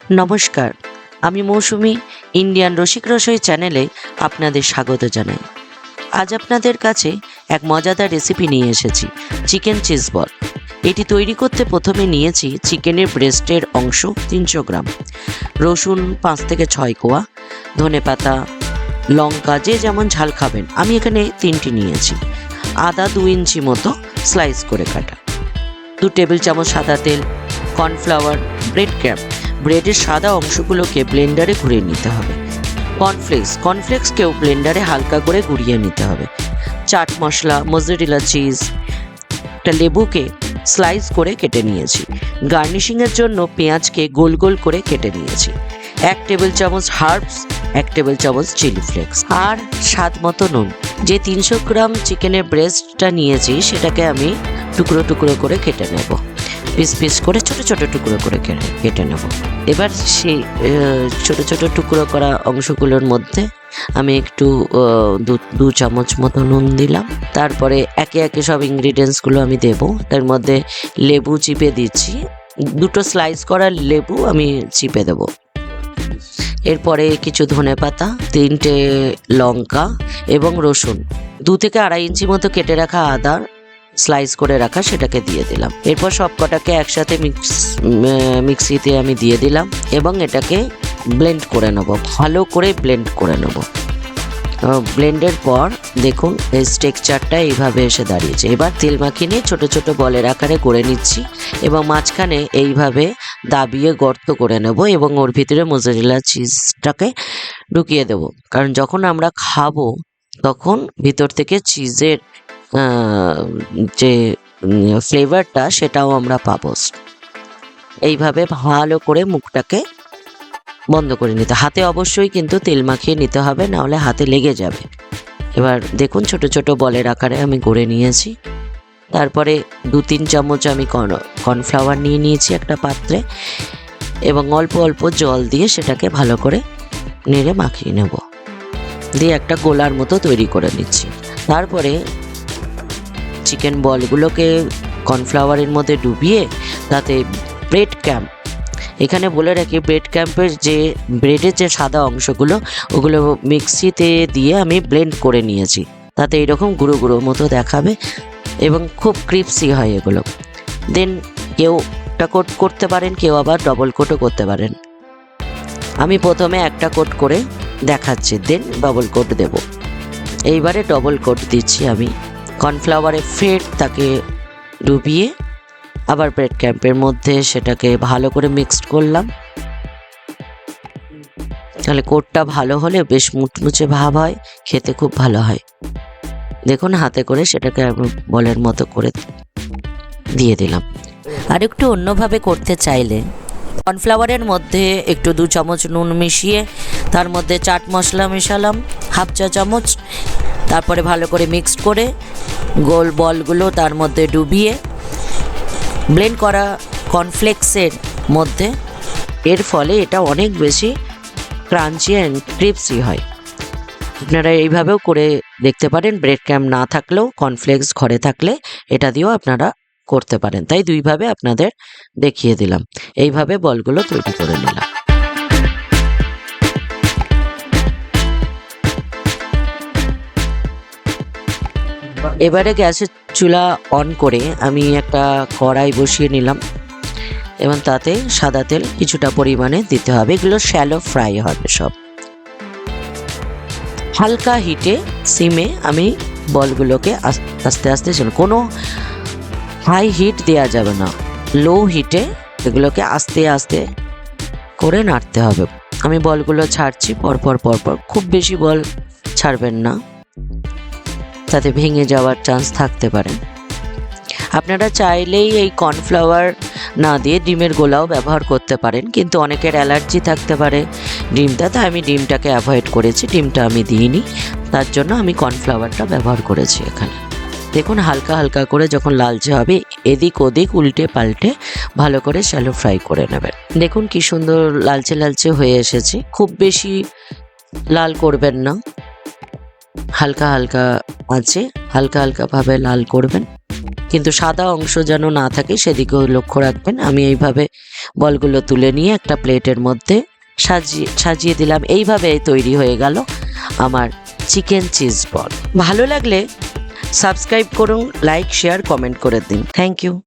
নমস্কার, আমি মৌসুমি ইন্ডিয়ান রসিক রসই চ্যানেলে আপনাদের স্বাগত জানাই। আজ আপনাদের কাছে এক মজাদার রেসিপি নিয়ে এসেছি, চিকেন চিজ বল। এটি তৈরি করতে প্রথমে নিয়েছি চিকেনের ব্রেস্টের অংশ 300 গ্রাম, রসুন 5 থেকে 6 কোয়া, ধনেপাতা, লঙ্কা যে যেমন ঝাল খাবেন, আমি এখানে 3টি নিয়েছি, আদা 2 ইঞ্চি মতো স্লাইস করে কাটা, 2 টেবিল চামচ সাদা তেল, কর্নফ্লাওয়ার, ব্রেড ক্রাম্ব, ব্রেডের সাদা অংশগুলোকে ব্লেন্ডারে ঘুরিয়ে নিতে হবে, কর্নফ্লেক্সকেও ব্লেন্ডারে হালকা করে ঘুরিয়ে নিতে হবে, চাট মশলা, মোজারেলা চিজ, একটা লেবুকে স্লাইস করে কেটে নিয়েছি, গার্নিশিংয়ের জন্য পেঁয়াজকে গোল গোল করে কেটে নিয়েছি, 1 টেবিল চামচ হার্বস, 1 টেবিল চামচ চিলি ফ্লেক্স, আর স্বাদ মতো নুন। যে 300 গ্রাম চিকেনের ব্রেস্টটা নিয়েছি সেটাকে আমি টুকরো টুকরো করে কেটে নেব, পিস পিস করে ছোট ছোট টুকরো করে কেটে নেব। এবার সেই ছোট ছোট টুকরো করা অংশগুলোর মধ্যে আমি একটু 2 চামচ মতো নুন দিলাম। তারপরে একে একে সব ইনগ্রিডিয়েন্টসগুলো আমি দেব। তার মধ্যে লেবু চিপে দিচ্ছি, 2টো স্লাইস করা লেবু আমি চিপে দেব। এরপরে কিছু ধনেপাতা, 3টে লঙ্কা এবং রসুন, 2 থেকে 2.5 ইঞ্চি মতো কেটে রাখা আদা স্লাইস করে রাখা, সেটাকে দিয়ে দিলাম। এরপর সব কটাকে একসাথে মিক্সিতে আমি দিয়ে দিলাম এবং এটাকে ব্লেন্ড করে নেব, ভালো করে ব্লেন্ড করে নেব। ব্লেন্ডের পর দেখুন এই টেক্সচারটা এইভাবে এসে দাঁড়িয়েছে। এবার তেল মাখিয়ে নিয়ে ছোটো ছোটো বলের আকারে করে নিচ্ছি এবং মাঝখানে এইভাবে দাবিয়ে গর্ত করে নেব এবং ওর ভিতরে মোজারেলা চিজটাকে ঢুকিয়ে দেব, কারণ যখন আমরা খাবো তখন ভিতর থেকে চিজের যে ফ্লেভারটা সেটাও আমরা পাবো। এইভাবে ভালো করে মুখটাকে বন্ধ করে নিতে, হাতে অবশ্যই কিন্তু তেল মাখিয়ে নিতে হবে, নাহলে হাতে লেগে যাবে। এবার দেখুন ছোট ছোট বলের আকারে আমি গড়ে নিয়েছি। তারপরে 2-3 চামচ আমি কর্নফ্লাওয়ার নিয়ে নিয়েছি একটা পাত্রে এবং অল্প অল্প জল দিয়ে সেটাকে ভালো করে নেড়ে মাখিয়ে নেব, দিয়ে একটা গোলার মতো তৈরি করে নিচ্ছি। তারপরে চিকেন বলগুলোকে কর্নফ্লাওয়ারের মধ্যে ডুবিয়ে তাতে ব্রেড ক্রাম্ব, এখানে বলে রাখি ব্রেড ক্রাম্বের যে ব্রেডের যে সাদা অংশগুলো ওগুলো মিক্সিতে দিয়ে আমি ব্লেন্ড করে নিয়েছি, তাতে এরকম গুঁড়ো গুঁড়ো মতো দেখাবে এবং খুব ক্রিপসি হয় এগুলো। দেন কেউ একটা কোট করতে পারেন, কেউ আবার ডবল কোটও করতে পারেন। আমি প্রথমে একটা কোট করে দেখাচ্ছি, দেন ডবল কোট দেব। এইবারে ডবল কোট দিচ্ছি আমি, কর্নফ্লাওয়ারে ফের তাকে ডুবিয়ে আবার ব্রেড ক্রাম্বের মধ্যে সেটাকে ভালো করে মিক্সড করলাম। তাহলে কোটটা ভালো হলে বেশ মুচমুচে ভাব হয়, খেতে খুব ভালো হয়। দেখুন হাতে করে সেটাকে আমি বলের মতো করে দিয়ে দিলাম। আর একটু অন্যভাবে করতে চাইলে কর্নফ্লাওয়ারের মধ্যে একটু 2 চামচ নুন মিশিয়ে তার মধ্যে চাট মশলা মেশালাম 1/2 চা চামচ, তারপরে ভালো করে মিক্সড করে গোল বলগুলো তার মধ্যে ডুবিয়ে ব্লেন্ড করা কর্নফ্লেক্সের মধ্যে, এর ফলে এটা অনেক বেশি ক্রাঞ্চি অ্যান্ড ক্রিপসি হয়। আপনারা এইভাবেও করে দেখতে পারেন, ব্রেড ক্রাম্ব না থাকলেও কর্নফ্লেক্স ঘরে থাকলে এটা দিয়েও আপনারা করতে পারেন। তাই 2ভাবে আপনাদের দেখিয়ে দিলাম। এইভাবে বলগুলো তৈরি করে নিলাম। এবারে গ্যাসের চুলা অন করে আমি একটা কড়াই বসিয়ে নিলাম এবং তাতে সাদা তেল কিছুটা পরিমাণে দিতে হবে। এগুলো শ্যালো ফ্রাই হবে সব। হালকা হিটে সিমে আমি বলগুলোকে আস্তে আস্তে, কোনো হাই হিট দেওয়া যাবে না, লো হিটে এগুলোকে আস্তে আস্তে করে নাড়তে হবে। আমি বলগুলো ছাড়ছি পরপর পরপর, খুব বেশি বল ছাড়বেন না, তাতে ভেঙে যাওয়ার চান্স থাকতে পারে। আপনারা চাইলেই এই কর্নফ্লাওয়ার না দিয়ে ডিমের গোলাও ব্যবহার করতে পারেন, কিন্তু অনেকের অ্যালার্জি থাকতে পারে ডিমটা, তাই আমি ডিমটাকে অ্যাভয়েড করেছি, ডিমটা আমি দিইনি, তার জন্য আমি কর্নফ্লাওয়ারটা ব্যবহার করেছি এখানে। দেখুন হালকা হালকা করে যখন লালচে হবে এদিক ওদিক উল্টে পাল্টে ভালো করে শ্যালো ফ্রাই করে নেবেন। দেখুন কি সুন্দর লালচে লালচে হয়ে এসেছে, খুব বেশি লাল করবেন না, হালকা হালকা আছে, হালকা হালকাভাবে লাল করবেন। কিন্তু সাদা অংশ যেন না থাকে সেদিকেও লক্ষ্য রাখবেন। আমি এইভাবে বলগুলো তুলে নিয়ে একটা প্লেটের মধ্যে সাজিয়ে দিলাম। এইভাবে তৈরি হয়ে গেল আমার চিকেন চিজ বল। ভালো লাগলে সাবস্ক্রাইব করুন, লাইক, শেয়ার, কমেন্ট করে দিন। Thank you.